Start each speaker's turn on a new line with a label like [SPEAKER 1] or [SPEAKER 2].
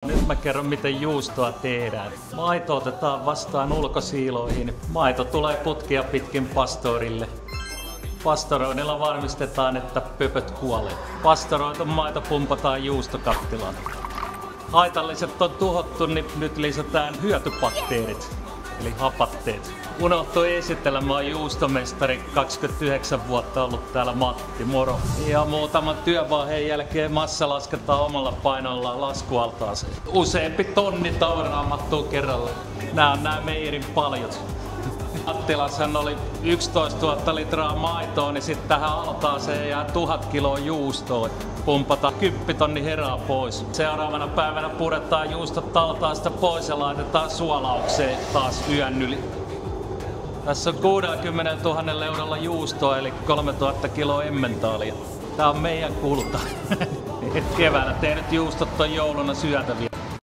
[SPEAKER 1] Nyt mä kerron miten juustoa tehdään. Maito otetaan vastaan ulkosiiloihin. Maito tulee putkia pitkin pastorille. Pastoroinnilla varmistetaan, että pöpöt kuolee. Pastoroitu maito pumpataan juustokattilaan. Haitalliset on tuhottu, niin nyt lisätään hyötybakteerit, eli hapatteet. Unohtui esitellä, mä oon juustomestari, 29 vuotta ollut täällä Matti, moro. Ja muutaman työvaiheen jälkeen massa lasketaan omalla painolla laskualtaaseen. Useampi tonni tavaraa mahtuu kerralla. Nää on nää meijerin paljot. Attilassahan oli 11 000 litraa maitoa, niin sitten tähän altaaseen jää 1000 kiloa juustoa. Pumpataan 10 tonni heraa pois. Seuraavana päivänä puretaan juustot altaasta pois ja laitetaan suolaukseen taas yön yli. Tässä on 60 000 eurolla juustoa eli 3000 kiloa emmentaalia. Tää on meidän kulta. Keväällä tehdyt juustot on jouluna syötäviä.